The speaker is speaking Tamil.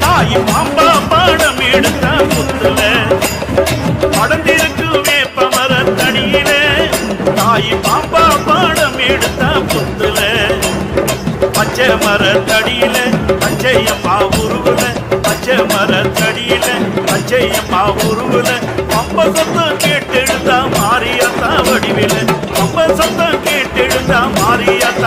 தாய் பாம்பா பாடம் எடுத்த புத்துல படந்திருக்கு வேப்பமர தடியில தாய் பாம்பா பாடம் எடுத்த புத்துல பச்சை மர தடியில பச்சையம்மா உருவுல பச்சை மர தடியில பச்சையம்மா உருவுல பம்ப சத்தம் கேட்டெழுந்தா மாறியாத்தா வடிவில பம்ப சத்தம் கேட்டெழுந்தா மாறியாத்தா